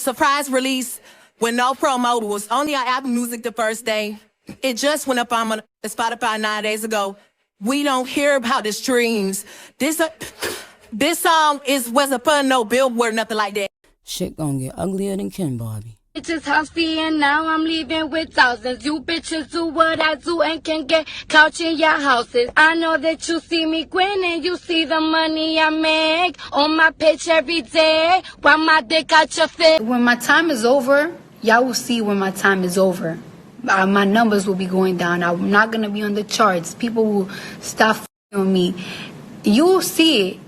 surprise release with no promo. It was only on Apple Music the first day. It just went up on Spotify 9 days ago. We don't hear about the streams. This song wasn't put no billboard, nothing like that. Shit gonna get uglier than Ken Barbie. Bitches huffy and now I'm leaving with thousands. You bitches do what I do and can get couch in your houses. I know that you see me grinning, you see the money I make on my pitch every day while my dick out your face. When my time is over, y'all will see when my time is over. My numbers will be going down. I'm not gonna be on the charts. People will stop on me. You'll see it.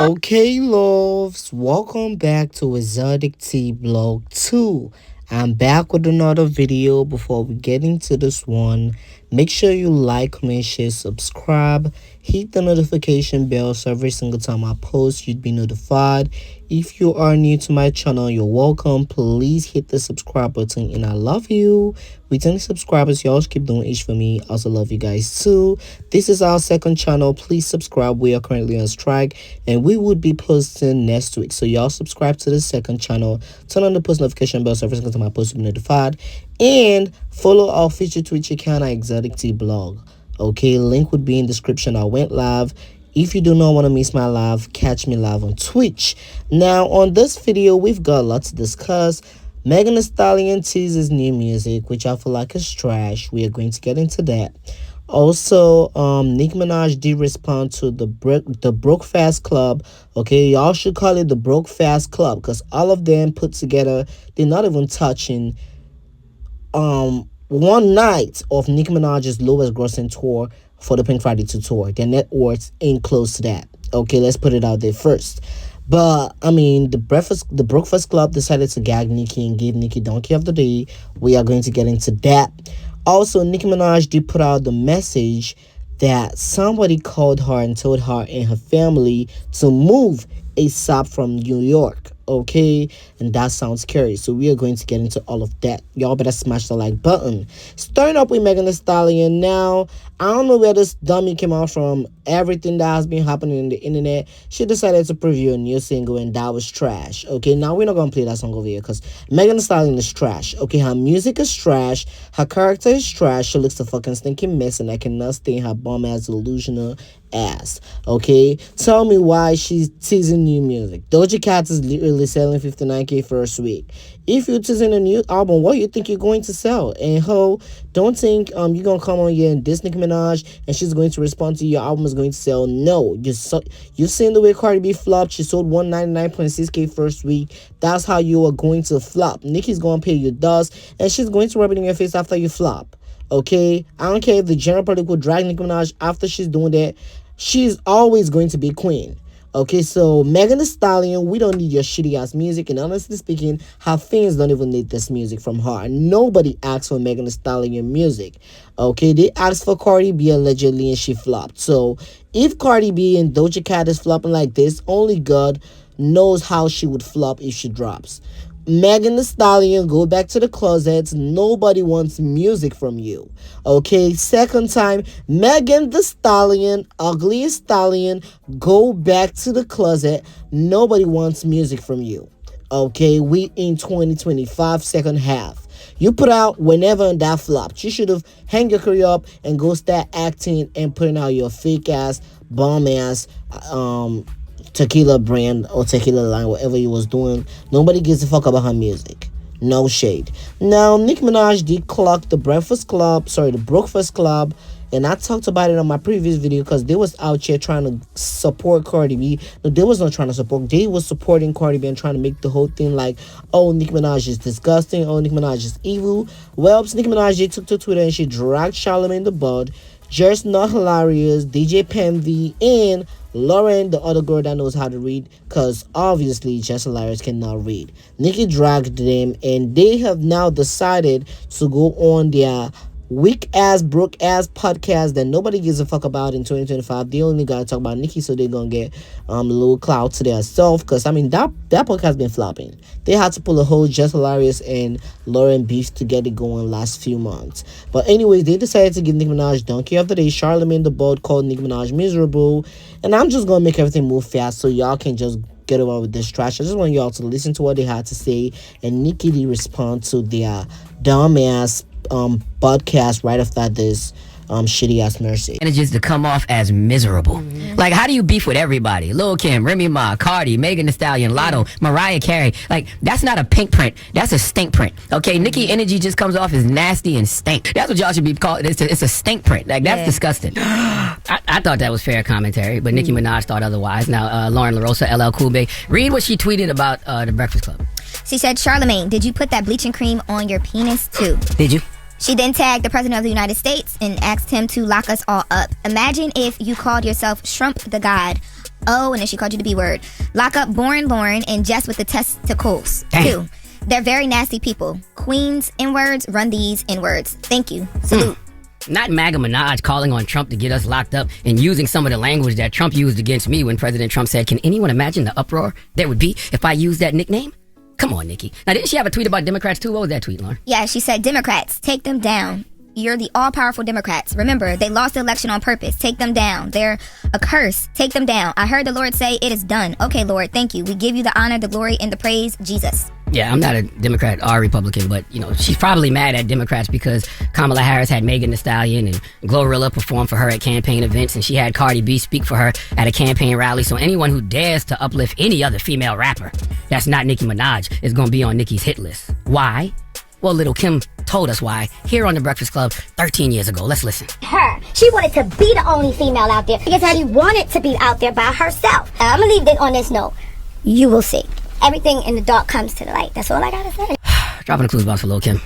Okay, loves, welcome back to Exotic Tea Blog 2. I'm back with another video. Before we get into this one, make sure you like, comment, share, subscribe, hit the notification bell so every single time I post you'd be notified. If you are new to my channel, you're welcome. Please hit the subscribe button and I love you. With 10 subscribers, y'all keep doing each for me. I also love you guys too. This is our second channel. Please subscribe. We are currently on strike and we would be posting next week. So y'all subscribe to the second channel. Turn on the post notification bell so every single time I post you'll be notified. And follow our official Twitch account at Exotic Tea Blog. Okay, link would be in description. I went live. If you do not want to miss my live, catch me live on Twitch. Now, on this video, we've got a lot to discuss. Megan Thee Stallion teases new music, which I feel like is trash. We are going to get into that. Also, Nicki Minaj did respond to the Broke Fast Club. Okay, y'all should call it the Broke Fast Club because all of them put together, they're not even touching one night of Nicki Minaj's lowest grossing tour for the Pink Friday 2 tour. Their net worth ain't close to that. Okay, let's put it out there first. But, I mean, the Breakfast Club decided to gag Nicki and give Nicki Donkey of the Day. We are going to get into that. Also, Nicki Minaj did put out the message that somebody called her and told her and her family to move ASAP from New York. Okay, and that sounds scary, so we are going to get into all of that. Y'all better smash the like button. Starting up with Megan Thee Stallion. Now, I don't know where this dummy came out from. Everything that has been happening in the internet, she decided to preview a new single and that was trash. Okay, now we're not gonna play that song over here because Megan Thee Stallion is trash. Okay, her music is trash, her character is trash, she looks a fucking stinking mess and I cannot stand her bum ass delusional ass. Okay, tell me why she's teasing new music. Doja Cat is literally selling 59K first week. If you're teasing a new album, what do you think you're going to sell? And ho, don't think you're gonna come on here and diss Nicki Minaj and she's going to respond to your album is going to sell. No, you've seen the way Cardi B flopped. She sold 199.6K first week. That's how you are going to flop. Nicki's gonna pay you dust and she's going to rub it in your face after you flop. Okay, I don't care if the general public will drag Nicki Minaj after she's doing that. She's always going to be queen. Okay, so Megan Thee Stallion, we don't need your shitty ass music, and honestly speaking, her fans don't even need this music from her. Nobody asked for Megan Thee Stallion music. Okay, they asked for Cardi B allegedly and she flopped. So if Cardi B and Doja Cat is flopping like this, only God knows how she would flop if she drops. Megan Thee Stallion, go back to the closet. Nobody wants music from you. Okay, second time, Megan Thee Stallion, ugly stallion, go back to the closet. Nobody wants music from you. Okay, we in 2025 second half. You put out whenever that flopped. You should have hang your career up and go start acting and putting out your fake ass, bomb ass, tequila brand or tequila line, whatever he was doing. Nobody gives a fuck about her music. No shade. Now, Nicki Minaj did clock the Breakfast Club, the Breakfast Club, and I talked about it on my previous video because they was out here trying to support Cardi B. No, they was not trying to support. They was supporting Cardi B and trying to make the whole thing like, oh, Nicki Minaj is disgusting. Oh, Nicki Minaj is evil. Well, Nicki Minaj took to Twitter and she dragged Charlamagne the Bud, Just Not Hilarious, DJ Pemvy, and Lauren, the other girl that knows how to read, because obviously Just Hilarious cannot read. Nicki dragged them and they have now decided to go on their weak ass, broke ass podcast that nobody gives a fuck about in 2025. They only gotta talk about Nicki, so they're gonna get a little clout to their self. Cause I mean that podcast been flopping. They had to pull a whole Just Hilarious and Lauren beef to get it going last few months. But anyways, they decided to give Nicki Minaj Donkey of the Day. Charlamagne the Bald called Nicki Minaj miserable, and I'm just gonna make everything move fast so y'all can just get over with this trash. I just want y'all to listen to what they had to say, and Nicki did respond to their dumbass podcast right after this shitty ass mercy. And it's just to come off as miserable. Like, how do you beef with everybody? Lil' Kim, Remy Ma, Cardi, Megan Thee Stallion, Lotto, Mariah Carey. Like, that's not a pink print. That's a stink print. Okay, Nicki energy just comes off as nasty and stink. That's what y'all should be called. It's a stink print. Like, that's disgusting. I thought that was fair commentary, but Nicki Minaj thought otherwise. Now, Lauren LaRosa, LL Cool J, read what she tweeted about The Breakfast Club. She said, Charlamagne, did you put that bleaching cream on your penis too? Did you? She then tagged the President of the United States and asked him to lock us all up. Imagine if you called yourself Shrump the God. Oh, and then she called you the B word. Lock up Born Lauren and Jess with the testicles. Too. They're very nasty people. Queens N-words run these N-words. Thank you. Salute. Not MAGA Minaj calling on Trump to get us locked up and using some of the language that Trump used against me when President Trump said, can anyone imagine the uproar there would be if I used that nickname? Come on, Nicki. Now, didn't she have a tweet about Democrats too? What was that tweet, Lauren? Yeah, she said, Democrats, take them down. You're the all-powerful Democrats. Remember, they lost the election on purpose. Take them down. They're a curse. Take them down. I heard the Lord say, it is done. Okay, Lord, thank you. We give you the honor, the glory, and the praise, Jesus. Yeah, I'm not a Democrat or Republican, but, you know, she's probably mad at Democrats because Kamala Harris had Megan Thee Stallion and Glorilla perform for her at campaign events, and she had Cardi B speak for her at a campaign rally. So anyone who dares to uplift any other female rapper that's not Nicki Minaj is going to be on Nicki's hit list. Why? Well, Lil' Kim told us why here on The Breakfast Club 13 years ago. Let's listen. Her. She wanted to be the only female out there because she wanted to be out there by herself. I'm going to leave this on this note. You will see. Everything in the dark comes to the light. That's all I got to say. Dropping a clues box for Lil' Kim.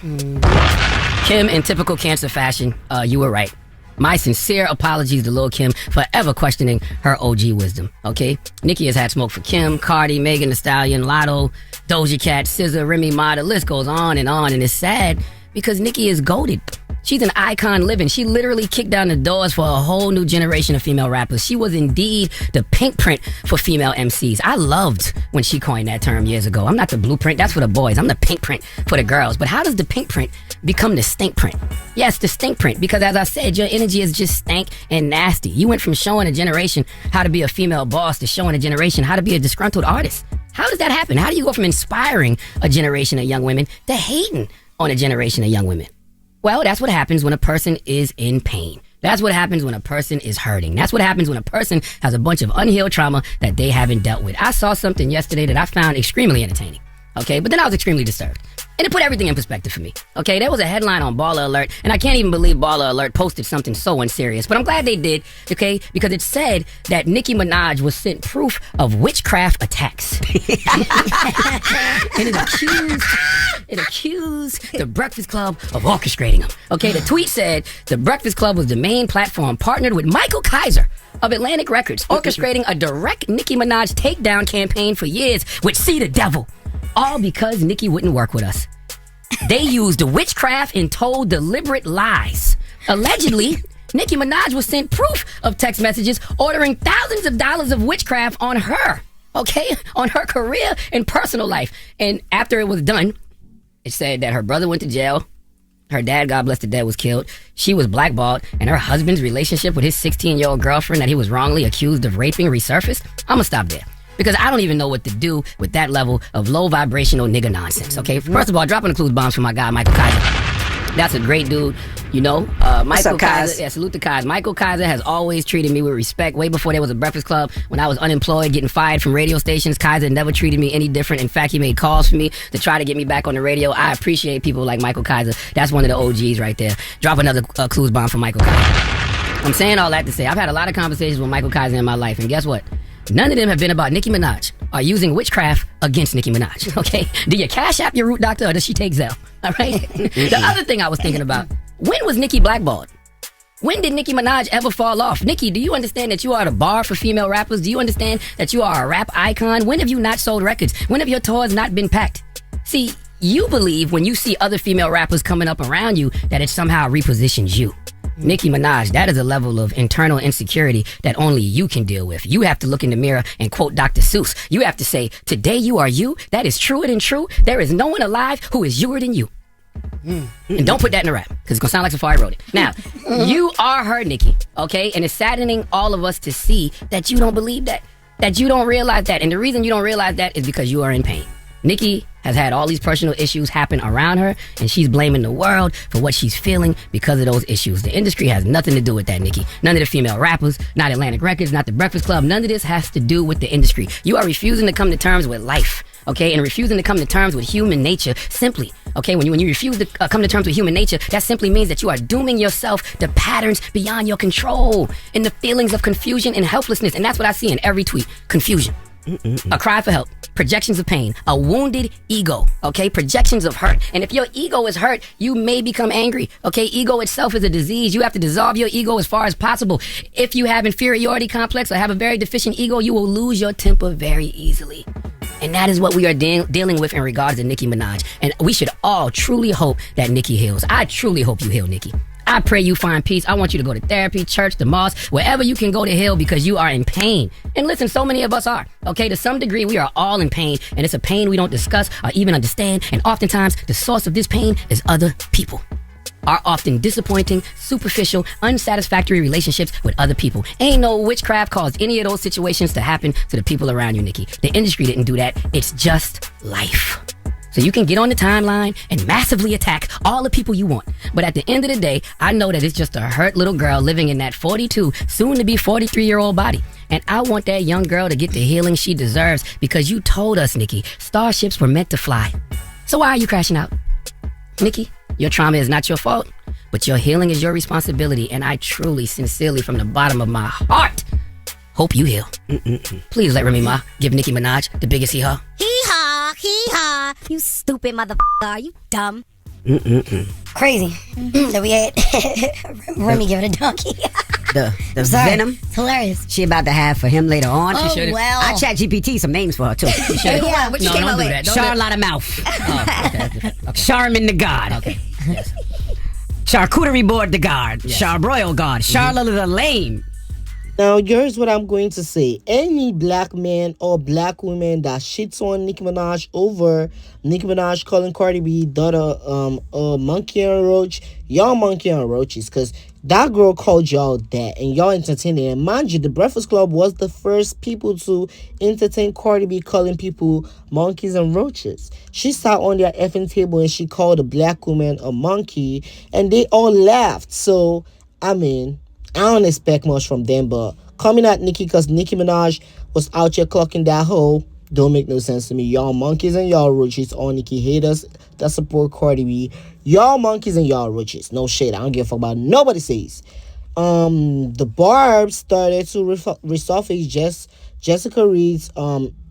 Kim, in typical Cancer fashion, you were right. My sincere apologies to Lil' Kim for ever questioning her OG wisdom, okay? Nicki has had smoke for Kim, Cardi, Megan Thee Stallion, Lotto, Doja Cat, SZA, Remy Ma, the list goes on, and it's sad because Nicki is goated. She's an icon living. She literally kicked down the doors for a whole new generation of female rappers. She was indeed the pink print for female MCs. I loved when she coined that term years ago. I'm not the blueprint, that's for the boys. I'm the pink print for the girls. But how does the pink print become the stink print? Yes, the stink print, because as I said, your energy is just stank and nasty. You went from showing a generation how to be a female boss to showing a generation how to be a disgruntled artist. How does that happen? How do you go from inspiring a generation of young women to hating on a generation of young women? Well, that's what happens when a person is in pain. That's what happens when a person is hurting. That's what happens when a person has a bunch of unhealed trauma that they haven't dealt with. I saw something yesterday that I found extremely entertaining. Okay, but then I was extremely disturbed. And it put everything in perspective for me. Okay, there was a headline on Baller Alert, and I can't even believe Baller Alert posted something so unserious. But I'm glad they did, okay, because it said that Nicki Minaj was sent proof of witchcraft attacks. And it accused The Breakfast Club of orchestrating them. Okay, the tweet said The Breakfast Club was the main platform partnered with Michael Kaiser of Atlantic Records, orchestrating a direct Nicki Minaj takedown campaign for years with See the Devil. All because Nicki wouldn't work with us. They used witchcraft and told deliberate lies. Allegedly, Nicki Minaj was sent proof of text messages ordering thousands of dollars of witchcraft on her, okay? On her career and personal life. And after it was done, it said that her brother went to jail. Her dad, God bless the dead, was killed. She was blackballed. And her husband's relationship with his 16-year-old girlfriend that he was wrongly accused of raping resurfaced. I'm gonna stop there, because I don't even know what to do with that level of low vibrational nigga nonsense, okay? First of all, dropping the clues bombs for my guy, Michael Kaiser. That's a great dude, you know. Michael Kaiser, yeah, salute to Kaiser. Michael Kaiser has always treated me with respect. Way before there was a Breakfast Club, when I was unemployed, getting fired from radio stations, Kaiser never treated me any different. In fact, he made calls for me to try to get me back on the radio. I appreciate people like Michael Kaiser. That's one of the OGs right there. Drop another clues bomb for Michael Kaiser. I'm saying all that to say, I've had a lot of conversations with Michael Kaiser in my life, and guess what? None of them have been about Nicki Minaj or using witchcraft against Nicki Minaj, okay? Do you cash app your root doctor or does she take Zelle, all right? The other thing I was thinking about, when was Nicki blackballed? When did Nicki Minaj ever fall off? Nicki, do you understand that you are the bar for female rappers? Do you understand that you are a rap icon? When have you not sold records? When have your tours not been packed? See, you believe when you see other female rappers coming up around you that it somehow repositions you. Nicki Minaj, that is a level of internal insecurity that only you can deal with. You have to look in the mirror and quote Dr. Seuss. You have to say, today you are you. That is truer than true. There is no one alive who is youer than you. And don't put that in a rap, because it's going to sound like Safari wrote it. Now, you are her, Nicki, okay? And it's saddening all of us to see that you don't believe that you don't realize that. And the reason you don't realize that is because you are in pain. Nicki has had all these personal issues happen around her, and she's blaming the world for what she's feeling because of those issues. The industry has nothing to do with that, Nicki. None of the female rappers, not Atlantic Records, not the Breakfast Club, none of this has to do with the industry. You are refusing to come to terms with life, okay, and refusing to come to terms with human nature simply, okay? When you refuse to come to terms with human nature, that simply means that you are dooming yourself to patterns beyond your control and the feelings of confusion and helplessness, and that's what I see in every tweet, confusion. A cry for help, projections of pain, a wounded ego, okay? Projections of hurt. And if your ego is hurt, you may become angry, okay? Ego itself is a disease. You have to dissolve your ego as far as possible. If you have inferiority complex or have a very deficient ego, you will lose your temper very easily. And that is what we are dealing with in regards to Nicki Minaj. And we should all truly hope that Nicki heals. I truly hope you heal, Nicki. I pray you find peace. I want you to go to therapy, church, the mosque, wherever you can go to heal, because you are in pain. And listen, so many of us are. Okay, to some degree, we are all in pain, and it's a pain we don't discuss or even understand. And oftentimes, the source of this pain is other people. Are often disappointing, superficial, unsatisfactory relationships with other people. Ain't no witchcraft caused any of those situations to happen to the people around you, Nicki. The industry didn't do that. It's just life. So you can get on the timeline and massively attack all the people you want. But at the end of the day, I know that it's just a hurt little girl living in that 42, soon to be 43-year-old body. And I want that young girl to get the healing she deserves, because you told us, Nicki, starships were meant to fly. So why are you crashing out? Nicki, your trauma is not your fault, but your healing is your responsibility. And I truly, sincerely, from the bottom of my heart, hope you heal. Please let Remy Ma give Nicki Minaj the biggest hee-haw. Hee-haw, hee-haw. You stupid motherfucker. Are you dumb? Crazy. That we had Remy give it a donkey. The Sorry. venom It's hilarious. she about to have for him later on. Oh, should've- well. I chat GPT some names for her too. Yeah, what you No, came don't up do with? that. Don't Charlotte Mouth, Oh, okay. Charmin the God, Okay. Yes. Charcuterie Board the God, Yes. Charbroil God, Charlotte the Lame. Now, here's what I'm going to say. Any black man or black woman that shits on Nicki Minaj over Nicki Minaj calling Cardi B daughter a monkey and a roach, y'all monkey and roaches, because that girl called y'all that and y'all entertained it. And mind you, the Breakfast Club was the first people to entertain Cardi B calling people monkeys and roaches. She sat on their effing table and she called a black woman a monkey, and they all laughed. So, I mean, I don't expect much from them, but coming at Nicki because Nicki Minaj was out here clocking that hoe don't make no sense to me. Y'all monkeys and y'all roaches, all Nicki haters that support Cardi B. Y'all monkeys and y'all roaches. No shade. I don't give a fuck about nobody says. The Barbs started to resurface Jessica Reed's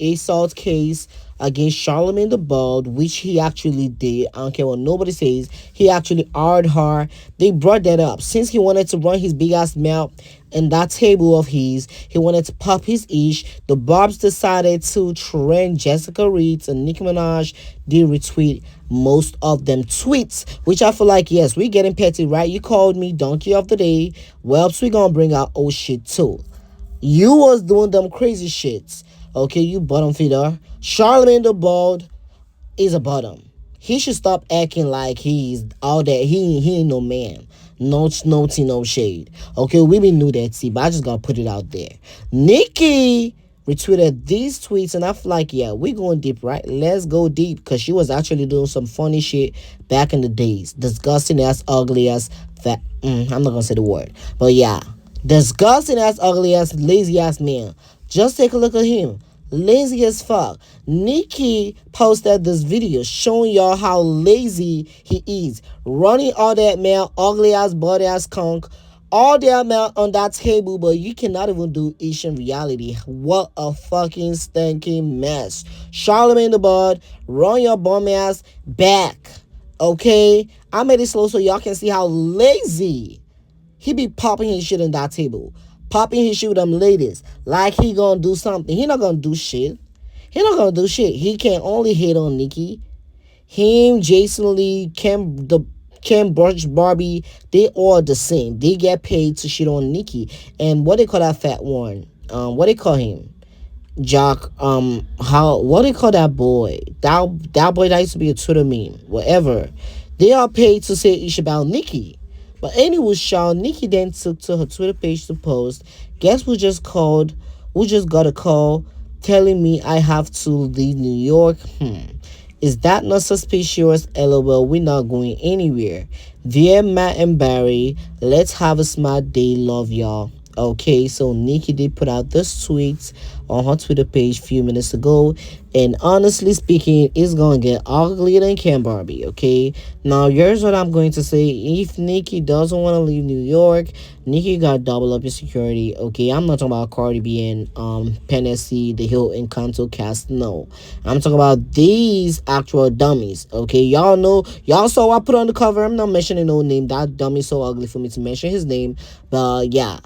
assault case against Charlamagne the Bald, which he actually did. I don't care what nobody says. He actually outed her. They brought that up. Since he wanted to run his big ass mouth in that table of his, he wanted to pop his ish. The Barbs decided to trend Jessica Reed's, and Nicki Minaj did retweet most of them tweets, which I feel like, yes, we getting petty, right? You called me donkey of the day. Well, we gonna bring out old shit too. You was doing them crazy shits. Okay, you bottom feeder. Charlamagne the Bald is a bottom. He should stop acting like he's all that. He ain't no man. No tea, no shade. Okay, we been knew that, see, but I just gotta put it out there. Nicki retweeted these tweets, and I feel like, yeah, we going deep, right? Let's go deep, because she was actually doing some funny shit back in the days. Disgusting ass, ugly ass, fat. I'm not gonna say the word, but yeah. Disgusting ass, ugly ass, lazy ass man. Just take a look at him. Lazy as fuck. Nicki posted this video showing y'all how lazy he is. Running all that mail, ugly ass, butt ass conk, all that mail on that table, but you cannot even do ish in reality. What a fucking stinking mess. Charlamagne the Bald, run your bum ass back. Okay? I made it slow so y'all can see how lazy he be popping his shit in that table. Popping his shit with them ladies. Like he gonna do something. He not gonna do shit. He not gonna do shit. He can only hate on Nicki. Him, Jason Lee, Kim Burch, Barbie, they all the same. They get paid to shit on Nicki. And what they call that fat one? What they call him? Jock, what they call that boy? That boy that used to be a Twitter meme, whatever. They are paid to say ish about Nicki. But anyway, Nicki then took to her Twitter page to post. Guess who just called? Who just got a call telling me I have to leave New York? Is that not suspicious? LOL, we're not going anywhere. Dear Matt and Barry, let's have a smart day. Love y'all. Okay, so Nicki did put out this tweet on her Twitter page a few minutes ago, and honestly speaking, it's gonna get uglier than Kim Barbie. Okay, now here's what I'm going to say. If Nicki doesn't want to leave New York, Nicki gotta double up your security. Okay, I'm not talking about Cardi B and Tennessee, the Hill and Kanto cast. No, I'm talking about these actual dummies. Okay, y'all saw I put on the cover. I'm not mentioning no name. That dummy's so ugly for me to mention his name, but yeah.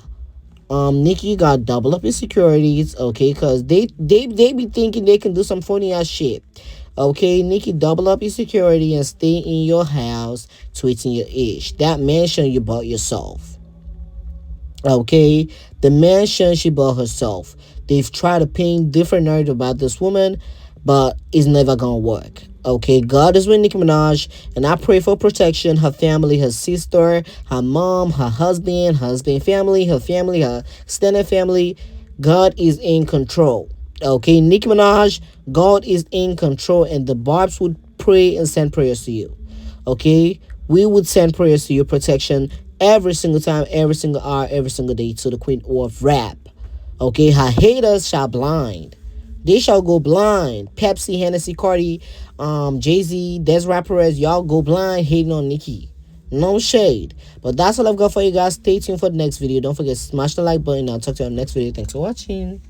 Nicki got double up his securities, okay, cause they be thinking they can do some funny ass shit. Okay, Nicki, double up your security and stay in your house tweeting your ish. That mansion you bought yourself. Okay, the mansion she bought herself. They've tried to paint different narrative about this woman, but it's never gonna work. Okay, God is with Nicki Minaj, and I pray for protection. Her family, her sister, her mom, her husband family, her extended family. God is in control. Okay, Nicki Minaj, God is in control, and the Barbs would pray and send prayers to you. Okay, we would send prayers to your protection every single time, every single hour, every single day to the Queen of Rap. Okay, her haters shall blind. They shall go blind. Pepsi, Hennessy, Cardi, Jay-Z, Des Rappers, y'all go blind hating on Nicki. No shade. But that's all I've got for you guys. Stay tuned for the next video. Don't forget to smash the like button. I'll talk to you on the next video. Thanks for watching.